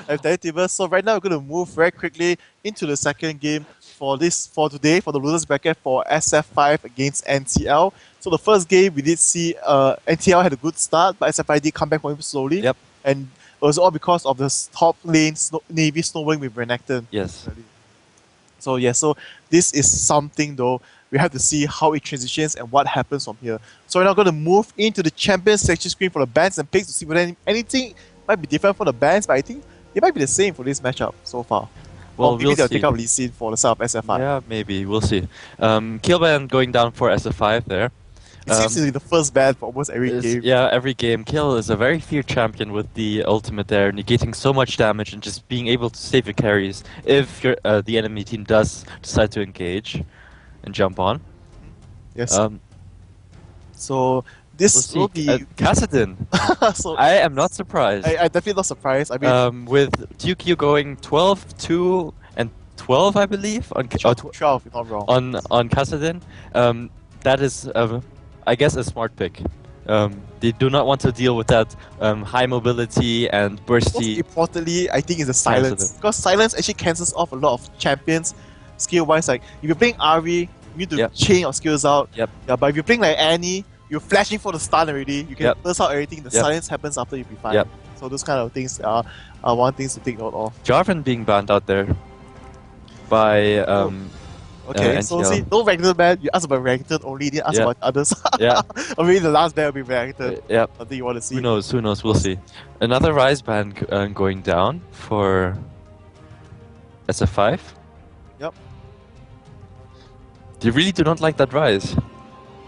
I've tally table. So right now we're going to move very quickly into the second game for today for the losers bracket for SF5 against NtL. So the first game we did see NtL had a good start, but SF5 did come back for him slowly. Yep. And it was all because of the top lane Navy snowballing with Renekton. Yes. So yeah, so this is something though. We have to see how it transitions and what happens from here. So we're now going to move into the champions section screen for the bans and picks to see whether anything might be different for the bans, but I think it might be the same for this matchup so far. Well, or maybe we'll they'll see. take out Lee Sin for the side of SF5. Yeah, maybe. We'll see. Killban going down for SF5 there. It seems to be the first ban for almost every game. Yeah, every game. Kill is a very fierce champion with the ultimate there, negating so much damage and just being able to save your carries if the enemy team does decide to engage and jump on. Yes. So this will be Kassadin. So I am not surprised. I'm definitely not surprised. I mean, with DQ going 12, 2, and 12, I believe, on 12, if not wrong. On Kassadin, that is, I guess, a smart pick. They do not want to deal with that high mobility and bursty. Most importantly, I think is the silence, because silence actually cancels off a lot of champions skill-wise. Like if you're playing Ari, you need to chain your skills out. Yep. Yeah, but if you're playing like Annie, you're flashing for the stun already. You can burst out everything. The silence happens after you be fine. Yep. So those kind of things are one things to take note of. Jarvan being banned out there by okay, so see, no regular ban. You ask about Renekton only, didn't ask about others. Yeah. Or maybe the last ban will be Renekton. Yeah. Something you want to see. Who knows? Who knows? We'll see. Another Rise ban going down for SF5. Yep. They really do not like that Rise.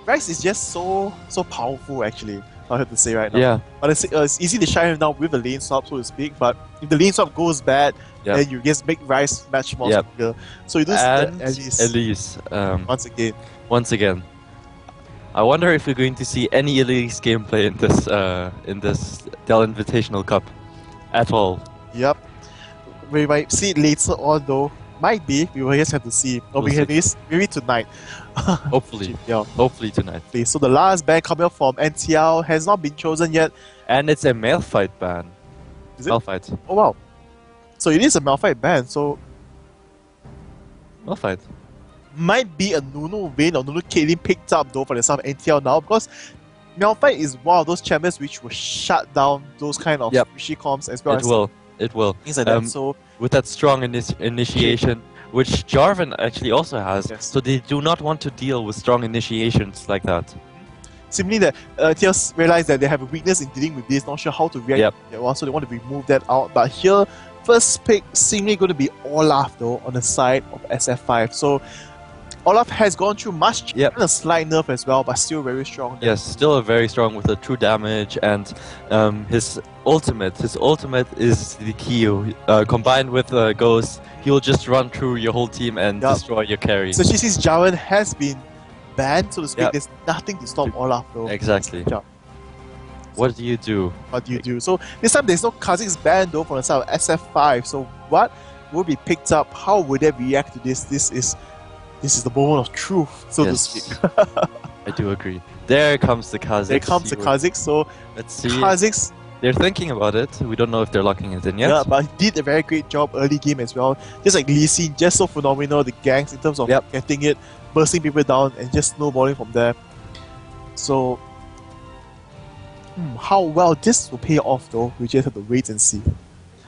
Rise is just so powerful, actually. I have to say right now. Yeah. But it's easy to shine him down with the lane swap, so to speak. But if the lane swap goes bad, then you just make Rise much more stronger. So you do that Elise. Once again. I wonder if we're going to see any Elise gameplay in this Dell Invitational Cup at all. Yep. We might see it later on though. Might be. We will just have to see. Or we can maybe tonight. Hopefully. Yeah. Hopefully tonight. Okay, so the last ban coming up from NtL has not been chosen yet. And it's a Malphite ban. Is it? Malphite. Oh wow. So it is a Malphite ban, so Malphite. Might be a Nunu Vayne or Nunu Caitlyn picked up though for the side of NtL now, because Malphite is one of those champions which will shut down those kind of squishy comps as well. It will. Things like that. So with that strong initiation, which Jarvan actually also has, so they do not want to deal with strong initiations like that. Simply that TLS realized that they have a weakness in dealing with this, not sure how to react. So they want to remove that out. But here, first pick seemingly going to be Olaf though on the side of SF5. So Olaf has gone through much and a slight nerf as well, but still very strong. Yes, still very strong with the true damage, and his ultimate is the key. Combined with Ghost, he will just run through your whole team and destroy your carry. So she sees Jarvan has been banned, so to speak. There's nothing to stop Olaf though. Exactly. What do you do? What do you do? So this time there's no Kha'Zix ban though from the side of SF5. So what will be picked up? How would they react to this? This is the moment of truth, so to speak. I do agree. There comes the Kha'Zix. There comes the Kha'Zix. So let's see. Kha'Zix. They're thinking about it. We don't know if they're locking it in yet. Yeah, but he did a very great job early game as well. Just like Lee Sin, just so phenomenal. The ganks in terms of getting it, bursting people down, and just snowballing from there. So, how well this will pay off though, we just have to wait and see.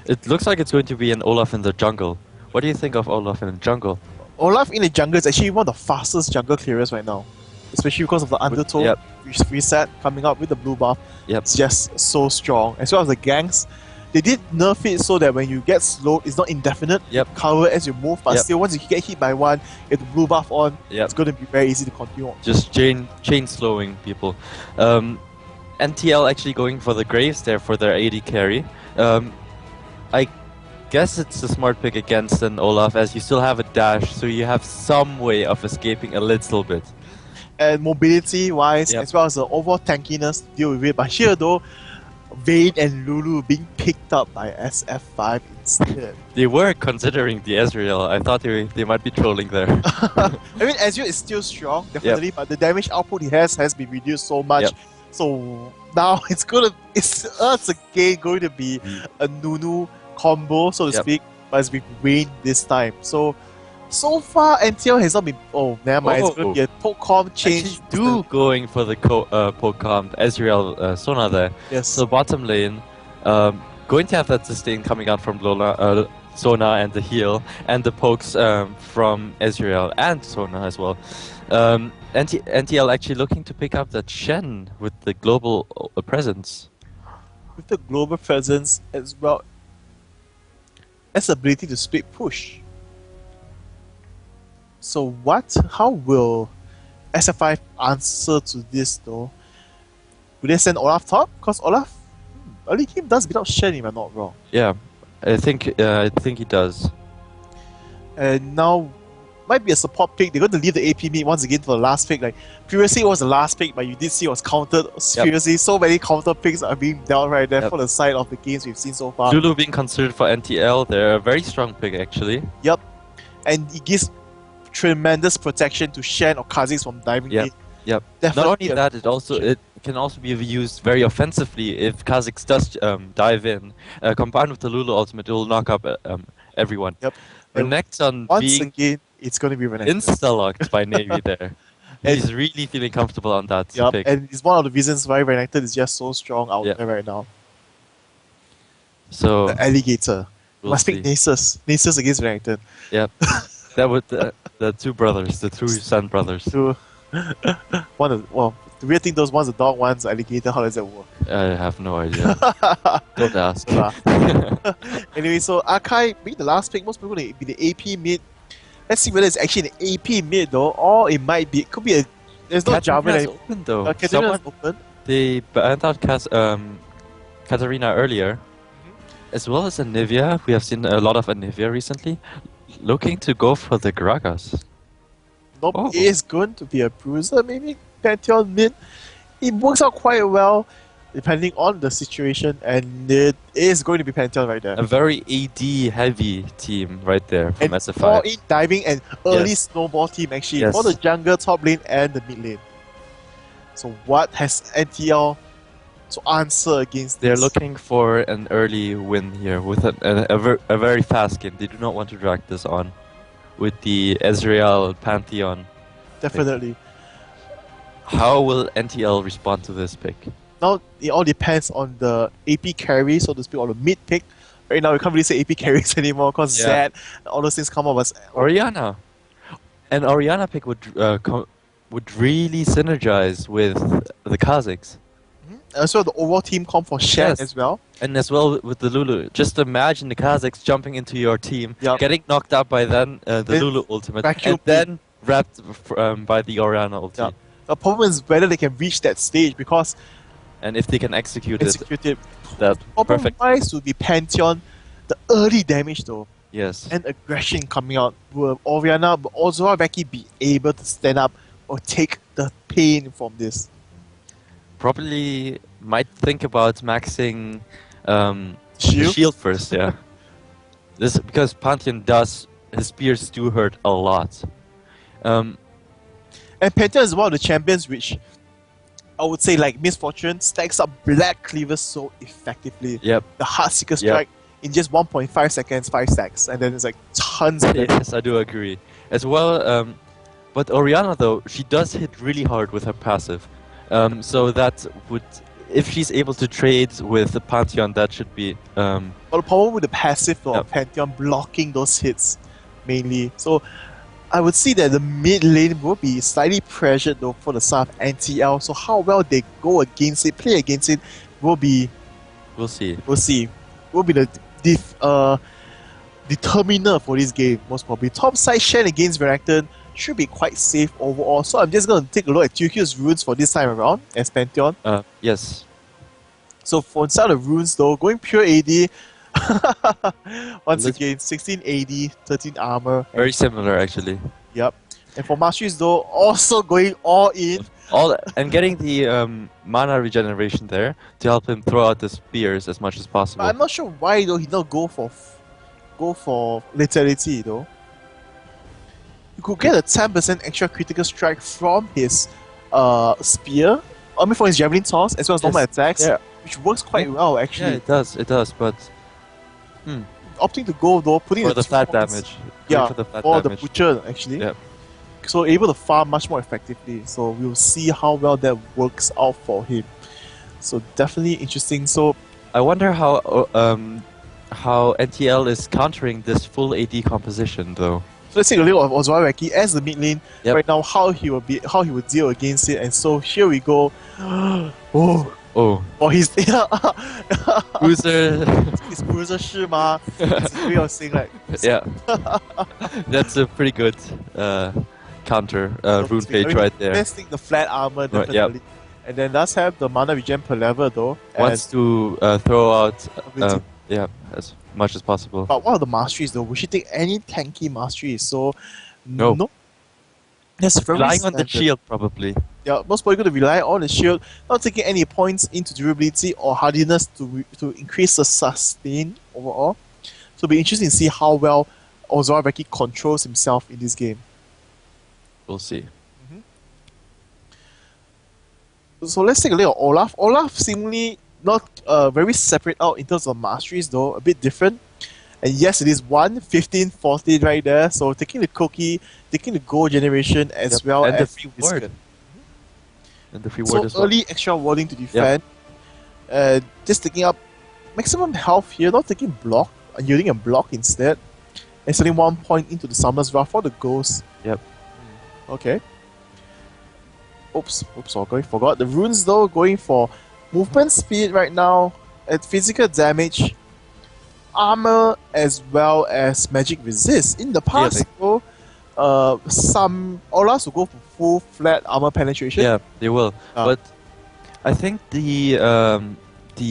It looks like it's going to be an Olaf in the jungle. What do you think of Olaf in the jungle? Olaf in the jungle is actually one of the fastest jungle clearers right now. Especially because of the undertow reset coming up with the blue buff. It's just so strong. As well as the ganks. They did nerf it so that when you get slowed, it's not indefinite. Cover as you move, but still once you get hit by one, you have the blue buff on, it's going to be very easy to continue. Just chain slowing people. NtL actually going for the Graves there for their AD carry. I guess it's a smart pick against an Olaf, as you still have a dash, so you have some way of escaping a little bit. And mobility wise, as well as the overall tankiness to deal with it. But here though, Vayne and Lulu being picked up by SF5 instead. They were considering the Ezreal. I thought they might be trolling there. I mean, Ezreal is still strong, definitely, but the damage output he has been reduced so much. So now it's again going to be a Nunu combo, so to speak, but it's been Wayne this time. So far, NtL has not been. Oh, never mind. It's going to be a poke comp change. Actually, going for the poke comp, Ezreal Sona there. Yes. So bottom lane, going to have that sustain coming out from Sona and the heal, and the pokes from Ezreal and Sona as well. NtL actually looking to pick up that Shen with the global presence. With the global presence as well as ability to split push. So how will SF5 answer to this though? Will they send Olaf top? Because Olaf early game does without Shen, if I'm not wrong. Yeah, I think he does. And now might be a support pick. They're going to leave the AP mid once again for the last pick. Like previously it was the last pick, but you did see it was countered. Seriously, so many counter picks are being dealt right there for the side of the games we've seen so far. Lulu being considered for NtL, they're a very strong pick actually. Yep, and it gives tremendous protection to Shen or Kha'Zix from diving in. Yep. Definitely. Not only that, it can also be used very offensively if Kha'Zix does dive in. Combined with the Lulu ultimate, it will knock up everyone. Yep. Renekton once again, it's going to be Renekton. Insta-locked by Navy there. He's really feeling comfortable on that pick. And it's one of the reasons why Renekton is just so strong out there right now. So the alligator. Must pick Nasus. Nasus against Renekton. Yep. That would the two brothers, the two Sun brothers. The weird thing, those one's a dog, one's an alligator. How does that work? I have no idea. Don't ask. Anyway, so Akai being the last pick, most people going to be the AP mid. Let's see whether it's actually an AP mid though, or it might be. It could be a. There's no Java open though. Katarina's open. They banned out Katarina earlier, as well as Anivia. We have seen a lot of Anivia recently, looking to go for the Gragas. Nope, it is going to be a bruiser, maybe Pantheon mid. It works out quite well, depending on the situation, and it is going to be Pantheon right there. A very AD heavy team right there from SF5. All in diving and early snowball team actually for the jungle, top lane, and the mid lane. So what has NtL to answer against this? They're looking for an early win here with a very fast game. They do not want to drag this on with the Ezreal Pantheon. Definitely. How will NtL respond to this pick? Now, it all depends on the AP carry, so to speak, or the mid pick. Right now, we can't really say AP carries anymore because Zed, all those things come up as Orianna. An Orianna pick would really synergize with the Kha'Zix. As well, the overall team comp for Shen as well. And as well with the Lulu. Just imagine the Kha'Zix jumping into your team, getting knocked out by the Lulu ultimate, and then wrapped by the Orianna ultimate. The problem is whether they can reach that stage because... And if they can execute it. That problem-wise would be Pantheon. The early damage though. Yes. And aggression coming out. Will Orianna, but also Becky be able to stand up or take the pain from this? Probably might think about maxing shield first, yeah. This because Pantheon his spears do hurt a lot. And Pantheon is one of the champions which I would say, like Misfortune, stacks up Black Cleavers so effectively. Yep. The Heartseeker strike in just 1.5 seconds, 5 stacks, and then it's like tons of damage. Yes, I do agree. As well, but Orianna though, she does hit really hard with her passive. So that would, if she's able to trade with the Pantheon, that should be... Well, the problem with the passive of Pantheon blocking those hits, mainly. So, I would see that the mid lane will be slightly pressured though for the side of NtL. So how well they go against it, play against it, will be... We'll see. We'll see. Will be the determiner for this game, most probably. Top side Shen against Renekton should be quite safe overall. So I'm just going to take a look at TQ's runes for this time around as Pantheon. Yes. So for inside of runes though, going pure AD, once again, 16 AD, 13 armor. Very similar actually. Yep. And for masteries though, also going all in. And getting the mana regeneration there to help him throw out the spears as much as possible. But I'm not sure why though he not go for lethality though. You could get a 10% extra critical strike from his spear, I mean from his javelin toss as well as normal attacks, which works quite well actually. Yeah, it does, but opting to go though, putting for the flat points, damage. Yeah, for the flat or damage. the butcher actually. Yep. So able to farm much more effectively. So we'll see how well that works out for him. So definitely interesting. So I wonder how NtL is countering this full AD composition though. so let's take a look at Ozoraki as the mid lane Yep. right now. How he will deal against it. And so here we go. Oh, he's Bruiser. It's Bruiser 是吗? It's his way of saying like Yeah. That's a pretty good counter rune page right there. Let's take the flat armor definitely. Yep. And then does have the mana regen per level though. Wants to throw out ability. as much as possible. But what are the masteries though? We should take any tanky masteries. So No. That's very Relying on the standard. shield probably. Yeah, most probably going to rely on the shield, not taking any points into durability or hardiness to increase the sustain overall. So it'll be interesting to see how well Ozoraki controls himself in this game. We'll see. So let's take a look at Olaf. Olaf seemingly not very separate out in terms of masteries though, a bit different. And yes, it is 1, 15, 14 right there. So taking the cookie, taking the gold generation as well and as the free ward. And the free ward so as well. early extra warding to defend. Just taking up maximum health here, not taking block, and using a block instead. And sending 1 point into the Summoner's Wrath for the ghost. Yep. Okay. Oops, I forgot. The runes though, going for movement speed right now, at physical damage, armor, as well as magic resist. In the past though, some Olafs will go for full flat armor penetration. Yeah, they will. But I think the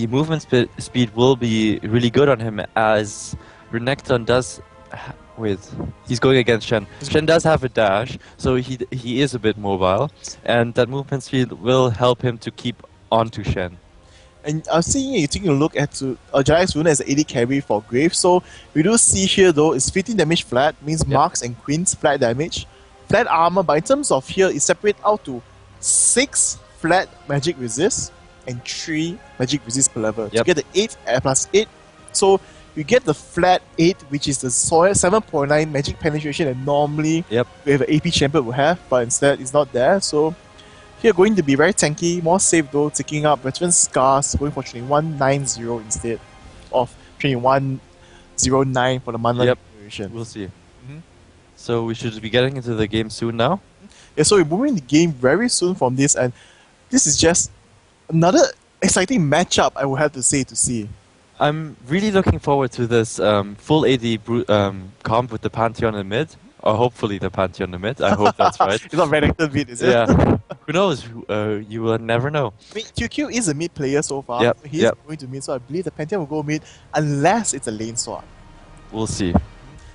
movement speed will be really good on him as Renekton does. He's going against Shen. Shen does have a dash, so he is a bit mobile, and that movement speed will help him to keep onto Shen. And I'm seeing you taking a look at Giant's Rune as an AD carry for Grave. So we do see here though, it's 15 damage flat, means Marks and Queens flat damage. Flat armor, but in terms of here, it's separate out to 6 flat magic resist and 3 magic resist per level. To get the 8 plus 8. So you get the flat 8, which is the 7.9 magic penetration that normally we have an AP champion will have, but instead it's not there. So here going to be very tanky, more safe though, taking up Veteran Scars, going for 2190 instead of 2109 for the mana generation. We'll see. So we should be getting into the game soon now? Yeah, so we're moving the game very soon from this, and this is just another exciting matchup, I would have to say, to see. I'm really looking forward to this full AD comp with the Pantheon in mid. Or hopefully the Pantheon in mid. I hope that's right. It's not Renekton mid, is it? Yeah. Who knows? You will never know. I mean, QQ is a mid player so far. Yep. He's going to mid, so I believe the Pantheon will go mid unless it's a lane swap. We'll see.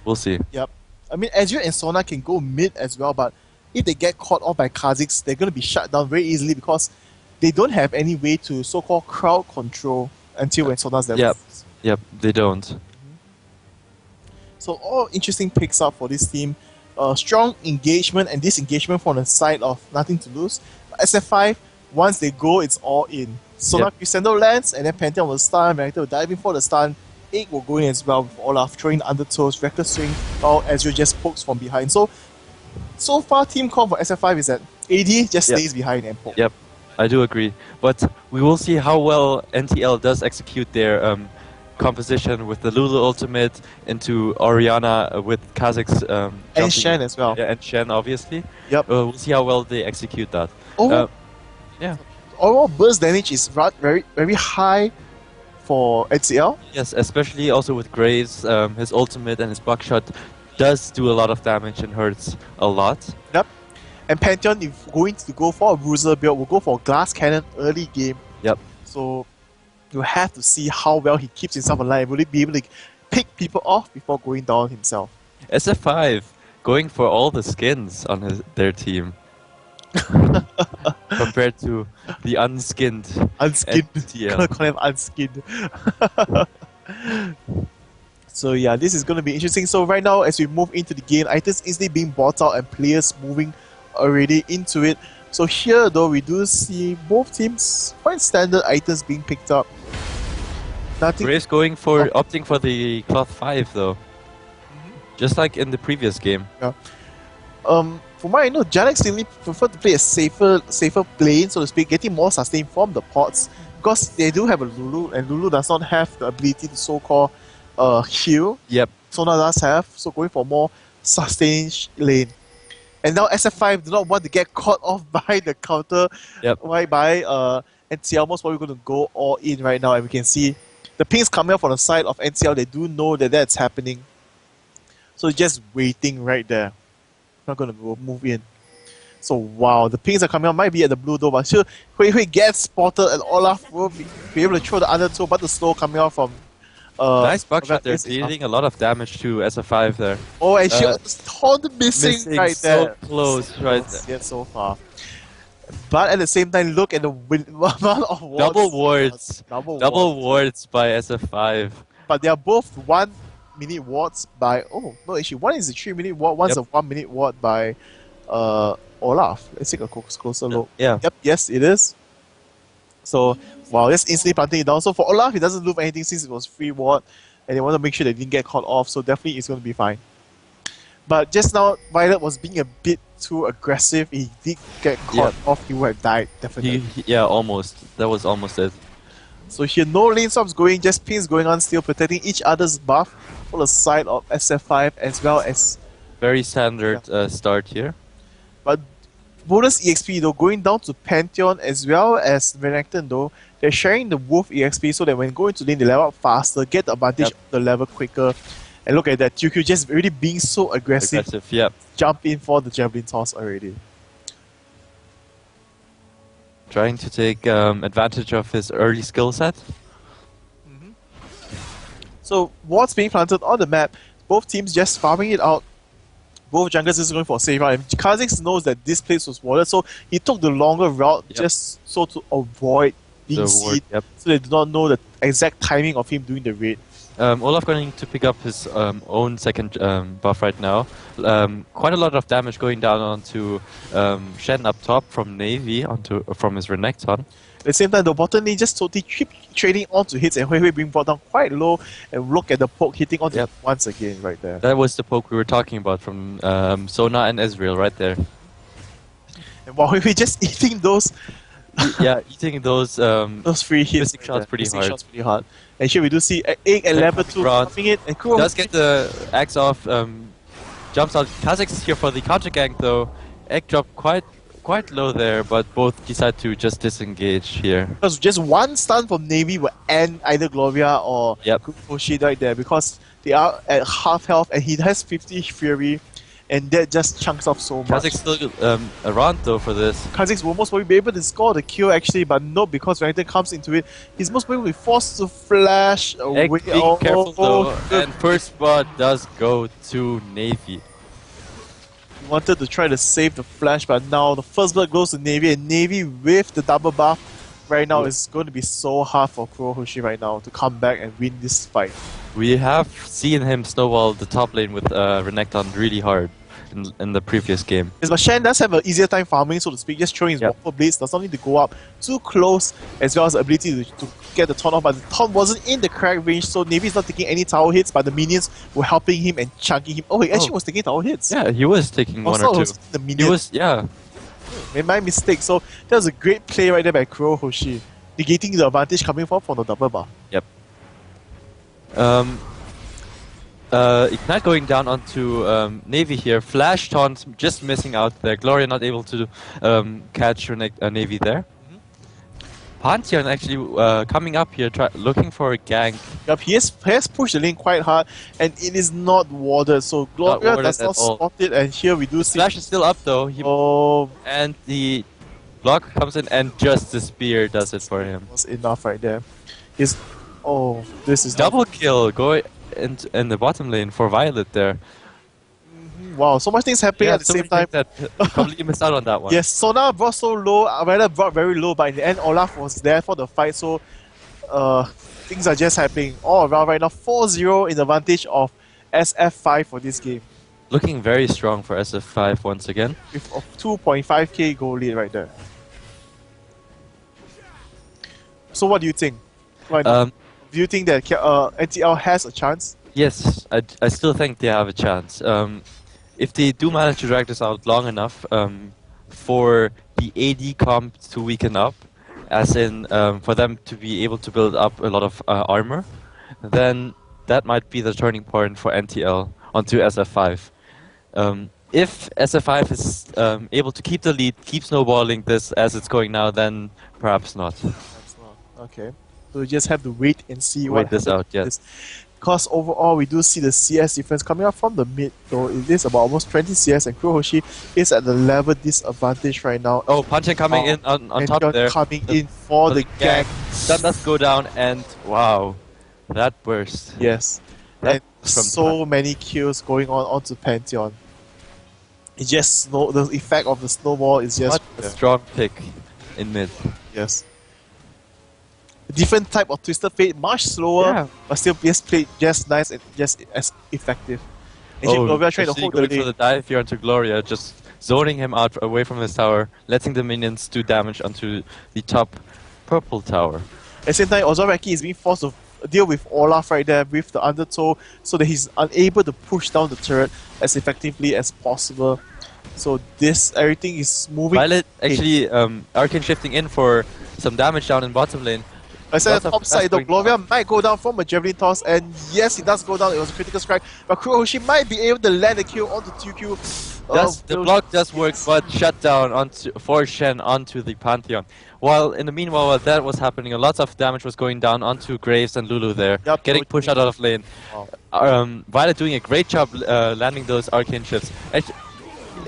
We'll see. Yep. I mean, Azure and Sona can go mid as well, but if they get caught off by Kha'Zix, they're going to be shut down very easily because they don't have any way to so-called crowd control until when Sona's there. Yep, they don't. So all interesting picks up for this team. Strong engagement and disengagement from the side of nothing to lose. SF5, once they go, it's all in. Sona Crescendo lands, and then Pantheon will stun, Renekton will dive in for the stun. Egg will go in as well with Olaf throwing undertows, Reckless Swing, or Azure just pokes from behind. So far team call for SF5 is that AD just stays behind and poke. Yep, I do agree. But we will see how well NtL does execute their composition with the Lulu ultimate into Orianna with Kha'Zix and Shen as well. Yeah, and Shen obviously. Yep. We'll see how well they execute that. Overall burst damage is very, very high for NtL. Yes, especially also with Graves, his ultimate and his buckshot does do a lot of damage and hurts a lot. Yep. And Pantheon, if going to go for a bruiser build, will go for Glass Cannon early game. Yep. So you have to see how well he keeps himself alive. Will he be able to pick people off before going down himself? SF5 going for all the skins on their team. Compared to the unskinned NtL. Gonna call him unskinned. So yeah, this is gonna be interesting. So right now, as we move into the game, items instantly being bought out and players moving already into it. So here though, we do see both teams quite standard items being picked up. Nothing. Graves going for opting for the cloth 5 though. Just like in the previous game. Yeah. From what I know, Janek still prefer to play a safer lane, so to speak, getting more sustain from the pots, because they do have a Lulu, and Lulu does not have the ability to so-called heal. Yep. Sona does have, so going for more sustained lane. And now SF5 do not want to get caught off by the counter, right, by NtL. Most probably going to go all in right now, and we can see the pings coming up from the side of NtL. They do know that that's happening, so just waiting right there. Not going to go move in. So wow, the pings are coming out. Might be at the blue door, but still, Hui gets spotted, and Olaf will be able to throw the undertow, but the slow coming out from. Nice buckshot there, dealing a lot of damage to SF5 there. Oh, and she was totally missing right there. So close, right there. Yet so far. But at the same time, look at the amount of wards. Double wards. Double wards by SF5. But they are both 1 minute wards by. Oh, no, actually, one is a 3 minute ward, one's a 1 minute ward by Olaf. Let's take a closer look. Yeah. Yep, yes, it is. So, wow, just instantly planting it down. So for Olaf, he doesn't lose anything since it was free ward, and they want to make sure they didn't get caught off, so definitely it's going to be fine. But just now, Violet was being a bit too aggressive. He did get caught off, he would have died, definitely. Yeah, almost. That was almost it. So here, no lane swaps going, just pins going on, still protecting each other's buff for the side of SF5 as well as... Very standard start here. But bonus EXP though, going down to Pantheon as well as Renekton though, they're sharing the Wolf EXP so that when going to lane they level up faster, get the advantage of the level quicker. And look at that, QQ just really being so aggressive. Jump in for the Javelin toss already. Trying to take advantage of his early skill set. So what's being planted on the map, both teams just farming it out. Both junglers is going for a safe route, and Kha'Zix knows that this place was warded, so he took the longer route just so to avoid being seen, so they do not know the exact timing of him doing the raid. Olaf going to pick up his own second buff right now. Quite a lot of damage going down onto Shen up top from Navy from his Renekton. At the same time, the bottom lane just totally keep trading onto hits, and Hui being brought down quite low, and look at the poke hitting onto him once again right there. That was the poke we were talking about from Sona and Ezreal right there. And while Hui just eating those... eating those free hits. Shots pretty hard. And here we do see Egg and level 2 coming in, and Kuro does get the axe off, jumps out. Kha'Zix is here for the counter gank though. Egg dropped quite low there, but both decide to just disengage here. Because just one stun from Navy will end either Gloria or Hoshi right there, because they are at half health and he has 50 Fury, and that just chunks off so much. Kha'Zix still around though for this. Kha'Zix will most probably be able to score the kill actually, but no, because Renekton comes into it, he's most probably forced to flash away. Egg being careful though, and first blood does go to Navy. Wanted to try to save the flash, but now the first blood goes to Navy, and Navy with the double buff right now is going to be so hard for Kurohoshi right now to come back and win this fight. We have seen him snowball the top lane with Renekton really hard in the previous game. Yes, but Shen does have an easier time farming, so to speak, just throwing his Waffle Blades, does not need to go up too close, as well as the ability to get the taunt off, but the taunt wasn't in the correct range, so Navy is not taking any tower hits, but the minions were helping him and chunking him. Oh, he actually was taking tower hits. Yeah, he was taking one or two. The minions. Made my mistake, so that was a great play right there by Kurohoshi, negating the advantage coming from the double buff. Ignite going down onto Navy here. Flash taunt just missing out there. Gloria not able to catch Navy there. Pantheon actually coming up here, looking for a gank. Yep, he has pushed the lane quite hard, and it is not warded, so Gloria does not spot it, and here we do see... Flash is still up though. And the block comes in, and just the spear does it for him. That's enough right there. This is double kill going in the bottom lane for Violet there. Wow, so much things happening at the same time. That completely missed out on that one. Yes, Sona brought so low, Violet brought very low, but in the end Olaf was there for the fight, so things are just happening all around right now. 4-0 in advantage of SF5 for this game. Looking very strong for SF5 once again. With a 2.5k goal lead right there. So what do you think? Do you think that NtL has a chance? Yes, I still think they have a chance. If they do manage to drag this out long enough, for the AD comp to weaken up, as in for them to be able to build up a lot of armor, then that might be the turning point for NtL onto SF5. If SF5 is able to keep the lead, keep snowballing this as it's going now, then perhaps not. That's not. Okay. So we just have to wait and see Wait what this happens. out, yes. Because overall, we do see the CS difference coming up from the mid, though it is about almost 20 CS, and Kurohoshi is at the level disadvantage right now. Oh, Punchen coming in on top there. Coming in for the gang. That does go down, and wow, that burst. Yes. That and so many kills going on onto Pantheon. It just the effect of the snowball is just what a strong pick in mid. Yes. Different type of Twisted Fate, much slower, but still just played just nice and just as effective. Oh, Gloria trying to hold the for the dive here onto Gloria, just zoning him out away from his tower, letting the minions do damage onto the top purple tower. At the same time, Ozoraki is being forced to deal with Olaf right there with the undertow, so that he's unable to push down the turret as effectively as possible. So everything is moving. Violet actually arcane shifting in for some damage down in bottom lane. I said the top side, the Gloria might go down from a Javelin Toss, and yes, it does go down. It was a critical strike, but Kurohoshi might be able to land a kill onto TQ. The block does work, but shut down for Shen onto the Pantheon. While in the meanwhile, while that was happening, a lot of damage was going down onto Graves and Lulu there, getting pushed out of lane. Wow. Violet doing a great job landing those arcane shifts.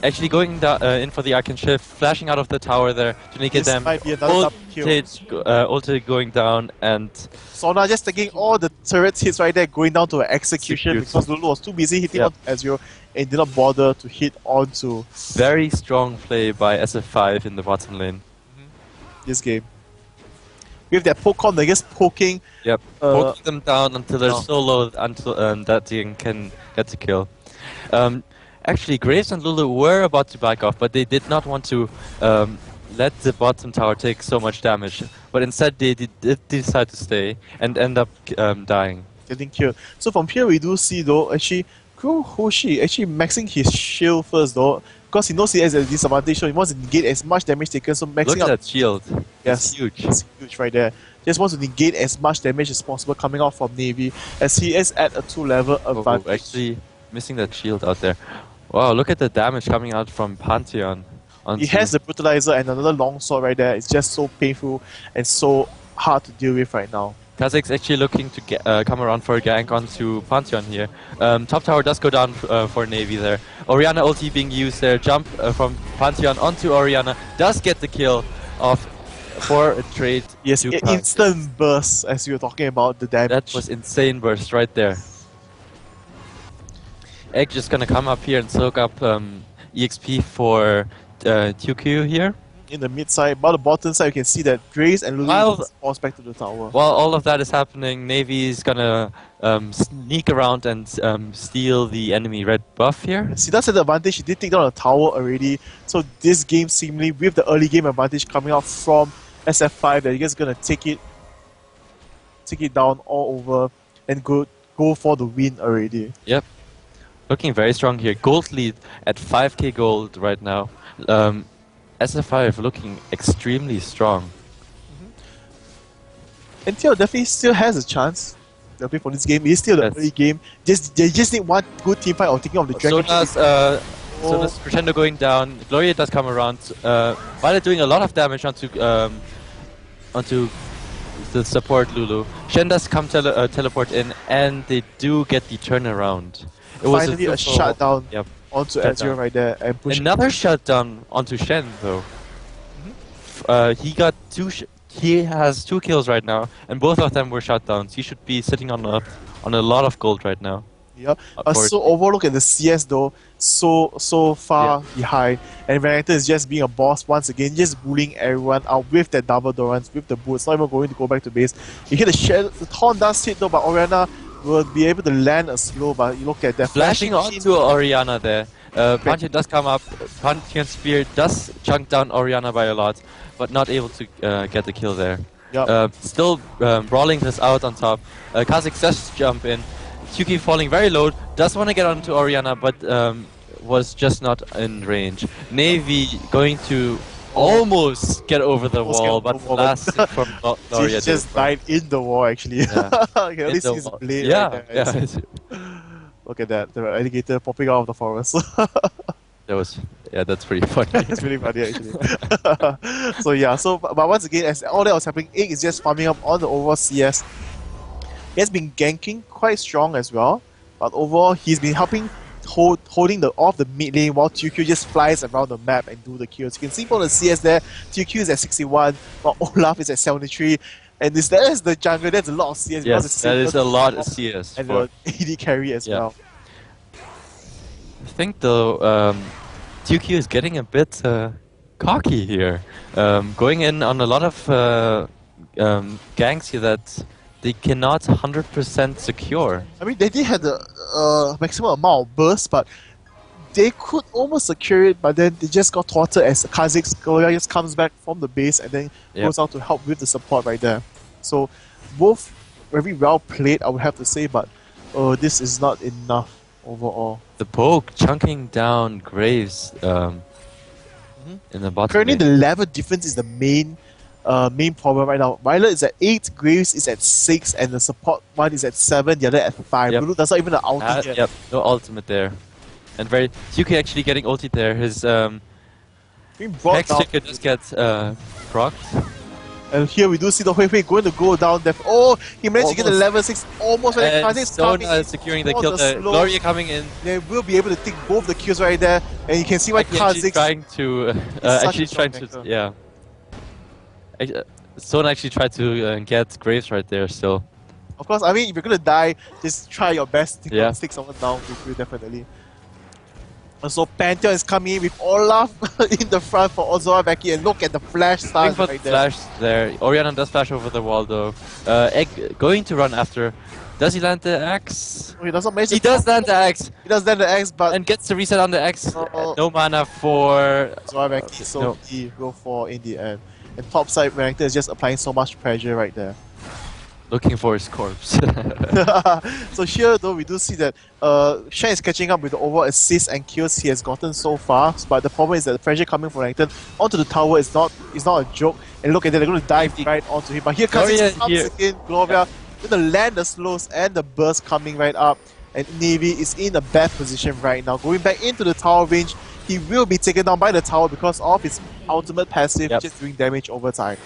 Actually going in for the arcane shift, flashing out of the tower there to negate them. Might be another ulti going down, and Sona just taking all the turrets hits right there, going down to an execution because Lulu was too busy hitting on Ezreal and did not bother to hit onto. Very strong play by SF5 in the bottom lane. This game. With that Pokemon, they're just poking. Yep, poking them down until they're so low until that they can get the kill. Actually, Graves and Lulu were about to back off, but they did not want to let the bottom tower take so much damage. But instead, they did decide to stay and end up dying. Getting killed. So from here, we do see though, actually, Kurohoshi actually maxing his shield first though, because he knows he has a disadvantage, so he wants to negate as much damage taken. So maxing Look at that shield. Yes, it's huge. It's huge right there. Just wants to negate as much damage as possible coming out from Navy, as he is at a 2-level advantage. Actually, missing that shield out there. Wow, look at the damage coming out from Pantheon. He has the Brutalizer and another long sword right there. It's just so painful and so hard to deal with right now. Kazak's actually looking to come around for a gank onto Pantheon here. Top tower does go down for Navy there. Orianna ulti being used there. Jump from Pantheon onto Orianna. Does get the kill off for a trade. Yes, instant burst as you were talking about the damage. That was insane burst right there. Egg just gonna come up here and soak up EXP for QQ here. In the mid side, but the bottom side, you can see that Grace and Lulu falls back to the tower. While all of that is happening, Navy is gonna sneak around and steal the enemy red buff here. He does have the advantage, he did take down the tower already. So this game seemingly, with the early game advantage coming out from SF5, that he's gonna take it down all over and go for the win already. Yep. Looking very strong here. Gold lead at 5k gold right now. SF5 looking extremely strong. NtL definitely still has a chance. They'll play for this game. It's still the early game. They just need one good team fight or taking off the dragon. Sona's Crescendo going down. Gloria does come around. Violet doing a lot of damage onto the support Lulu. Shen does come teleport in, and they do get the turnaround. It Finally was a shutdown onto Ezreal right there and push. Another shutdown onto Shen though. He got he has 2 kills right now, and both of them were shutdowns. He should be sitting on a lot of gold right now. Yeah, so overlook at the CS though, so far behind, and Renekton is just being a boss once again, just bullying everyone out with that double Dorans, with the boots, not even going to go back to base. You hit the Taunt does hit though, but Orianna will be able to land a slow, but you look at that flashing onto Orianna there. Pantheon does come up. Pantheon Spear does chunk down Orianna by a lot, but not able to get the kill there. Still brawling this out on top. Kha'Zix does jump in. Tuki falling very low. Does want to get onto Orianna, but was just not in range. Navy going to almost get over the wall, but last hit from Gloria. She just died in the wall, actually. Yeah. You can only see his blade right there. Look at that, the alligator popping out of the forest. That's pretty funny. That's really funny, actually. So yeah, but once again, as all that was happening, Egg is just farming up on the overall CS. He has been ganking quite strong as well, but overall he's been helping holding off the mid lane while TQ just flies around the map and do the kills. You can see from the CS there, TQ is at 61, while Olaf is at 73. And that is the jungle, that's a lot of CS. Yes, that is a lot of CS. And the AD carry as well. I think though, TQ is getting a bit cocky here. Going in on a lot of ganks here that they cannot 100% secure. I mean, they did have the maximum amount of burst, but they could almost secure it, but then they just got thwarted as Kha'Zix Gloria just comes back from the base and then goes out to help with the support right there. So both very well played, I would have to say, but this is not enough overall. The poke chunking down Graves in the bottom. Currently, the level difference is the main problem right now. Violet is at 8, Graves is at 6, and the support one is at 7, the other at 5. Lulu does not even an ulti yet. Yep, no ultimate there. And TQ actually getting ulti there. His Hex Ticker just gets procced. And here we do see the Hui Hui going to go down there. Oh, he managed to get the level 6 almost when Kha'Zix coming in. Securing the kill. Gloria coming in. They will be able to take both the kills right there. And you can see why Kha'Zix trying to Stone actually tried to get Graves right there still. Of course, I mean, if you're gonna die, just try your best to stick someone down with you, definitely. And so Pantheon is coming in with Olaf in the front for Ozora Becky, and look at the flash stars right there. Flash there. Orianna does flash over the wall though. Egg going to run after. Does he land the axe? Oh, he does not manage. He does land the axe. He does land the axe, but and gets the reset on the axe. No mana for Ozora Becky, so he will fall in the end. And topside Renekton is just applying so much pressure right there. Looking for his corpse. So here though we do see that Shen is catching up with the overall assists and kills he has gotten so far, but the problem is that the pressure coming from Renekton onto the tower is not a joke, and look at that, they're going to dive right onto him. But here comes again, Gloria with the land, the slows and the burst coming right up, and Navy is in a bad position right now. Going back into the tower range, he will be taken down by the tower because of his ultimate passive just doing damage over time.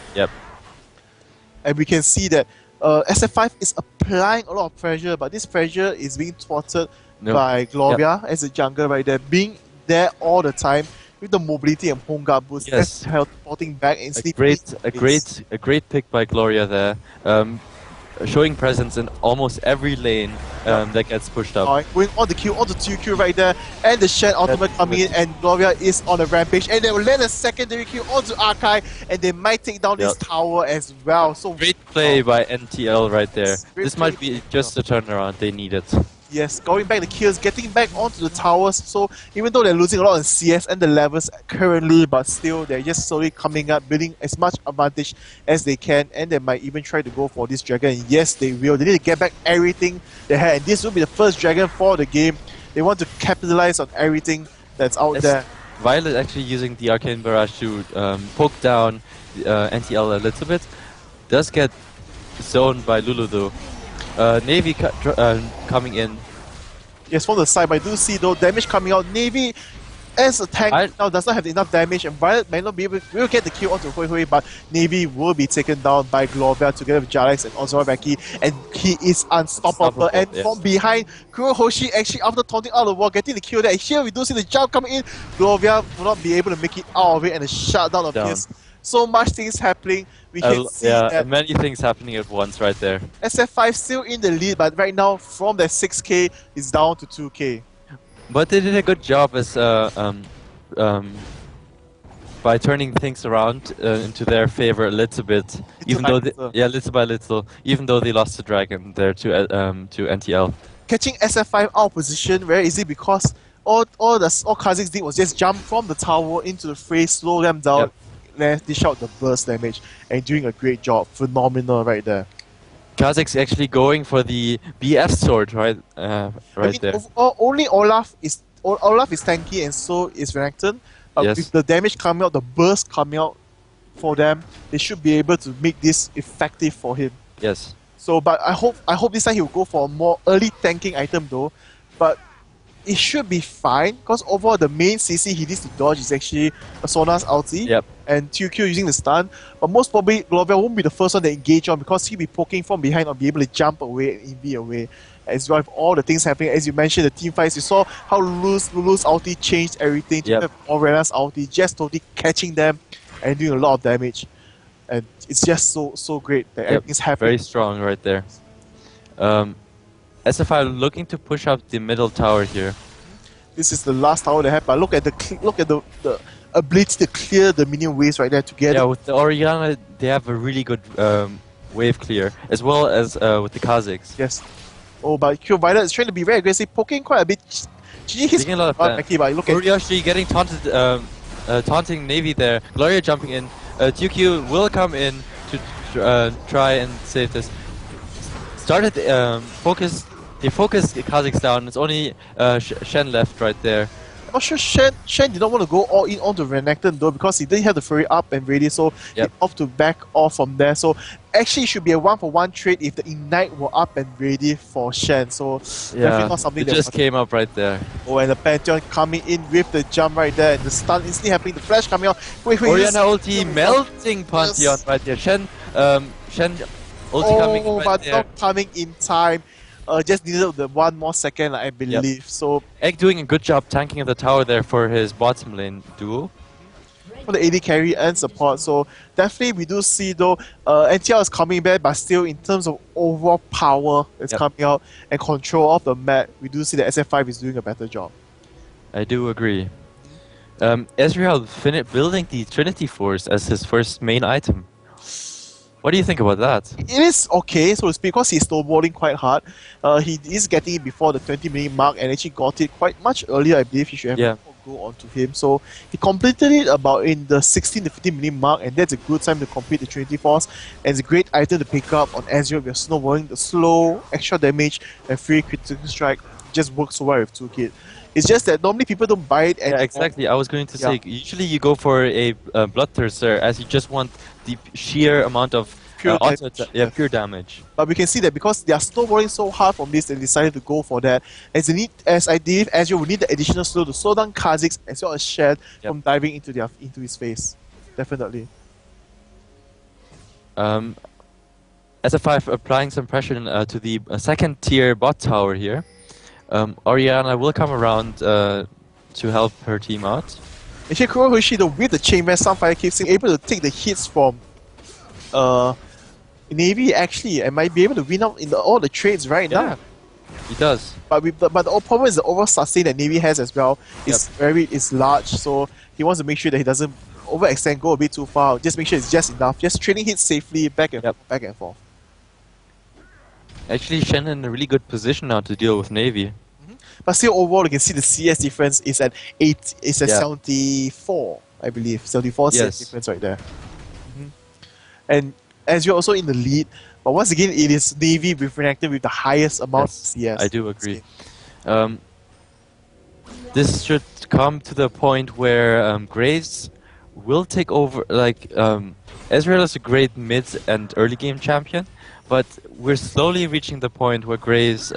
And we can see that SF5 is applying a lot of pressure, but this pressure is being thwarted by Gloria as a jungler right there, being there all the time with the mobility and home guard boost. That's teleporting back and sleeping. A great pick by Gloria there. Showing presence in almost every lane that gets pushed up. Going on the Q, on the 2Q right there, and the Shen ultimate coming in, and Gloria is on a rampage, and they will land a secondary Q onto Archive, and they might take down this tower as well. So great play by NtL right there. This might be just a turnaround they needed. Yes, going back the kills, getting back onto the towers, so even though they're losing a lot in CS and the levels currently, but still they're just slowly coming up, building as much advantage as they can, and they might even try to go for this dragon, and yes they will. They need to get back everything they had, and this will be the first dragon for the game. They want to capitalize on everything that's out there. Violet actually using the Arcane Barrage to poke down NtL a little bit. Does get zoned by Lulu though. Navy coming in. Yes, from the side, but I do see though damage coming out. Navy as a tank now does not have enough damage, and Violet may not be able to get the kill onto Hui Hui, but Navy will be taken down by Gloria together with Jalex and Ozora Becky, and he is unstoppable. And from behind, Kurohoshi actually after taunting out of the wall, getting the kill there. And here we do see the jump coming in. Gloria will not be able to make it out of it, and a shutdown of his. So much things happening. We can see that many things happening at once right there. SF5 still in the lead, but right now from that 6k is down to 2k. But they did a good job as by turning things around into their favor a little bit. Little by little, even though they lost the dragon there to NtL. Catching SF5 out of position, very easy because all Kha'Zix did was just jump from the tower into the fray, slow them down. dish out the burst damage and doing a great job. Phenomenal right there. Kazakh's actually going for the BF sword, right? There. Only Olaf is tanky and so is Renekton. But Yes. with the damage coming out, the burst coming out for them, they should be able to make this effective for him. Yes. So, but I hope this time he will go for a more early tanking item though. But it should be fine because overall the main CC he needs to dodge is actually Sona's ulti. Yep. And TQ using the stun. But most probably Gloria won't be the first one to engage on because he'll be poking from behind or be able to jump away and EV away. As well with all the things happening, as you mentioned, the team fights, you saw how Lulu's ulti changed everything to have Oriana's ulti, just totally catching them and doing a lot of damage. And it's just so great that everything's happening. Very strong right there. SF5 looking to push up the middle tower here. This is the last tower they have, but look at the ability to clear the minion waves right there together. Yeah, with the Oriana, they have a really good wave clear, as well as with the Kazakhs. Yes. Oh, but Q Violet is trying to be very aggressive, poking quite a bit. Taking a lot of damage. But look at Uriashi getting taunted, taunting Navy there. Gloria jumping in. TQ will come in to try and save this. Started focus. They focused the Kazakhs down. It's only Shen left right there. I'm not sure Shen did not want to go all in onto Renekton though because he didn't have the Fury up and ready, so he opted to back off from there. So actually it should be a 1-for-1 trade if the Ignite were up and ready for Shen. So definitely not something it just came up right there. Oh, and the Pantheon coming in with the jump right there and the stun instantly happening, the flash coming out. Oriana ulti melting Pantheon right there. Shen ulti coming in right there. Not coming in time. Just needed the one more second, I believe. So Egg doing a good job tanking the tower there for his bottom lane duo. For the AD carry and support, so definitely we do see though NtL is coming back, but still in terms of overall power that's coming out and control of the map, we do see that SF5 is doing a better job. I do agree. Ezreal finished building the Trinity Force as his first main item. What do you think about that? It is okay, so to speak, because he's snowballing quite hard. He is getting it before the 20-minute mark and actually got it quite much earlier, I believe. He should have go on to him. So he completed it about in the 16 to 15-minute mark, and that's a good time to complete the Trinity Force. And it's a great item to pick up on Ezreal. We're snowballing the slow, extra damage, and free critical strike. It just works so well with Toolkit. It's just that normally people don't buy it anymore. Yeah, exactly. I was going to say, usually you go for a Bloodthirster as you just want the sheer amount of pure damage. But we can see that because they are snowballing so hard from this, they decided to go for that. As I believe Ezreal will need the additional slow to slow down Kha'Zix as well as Shen from diving into his face. Definitely. SF5 applying some pressure to the second tier bot tower here. Oriana will come around to help her team out. Actually, Kurohoshi, with the chain mass, Sunfire keeps able to take the hits from Navy actually, and might be able to win out in all the trades right now. He does. But the problem is the overall sustain that Navy has as well is large, so he wants to make sure that he doesn't overextend, go a bit too far. Just make sure it's just enough. Just trading hits safely back and forth. Actually, Shen in a really good position now to deal with Navy. But still, overall, you can see the CS difference is at 74, I believe. 74 CS difference right there. And as you're also in the lead, but once again, it is Navy with Renekton with the highest amount of CS. I do agree. This should come to the point where Graves will take over. Like Ezreal is a great mid and early game champion, but we're slowly reaching the point where Graves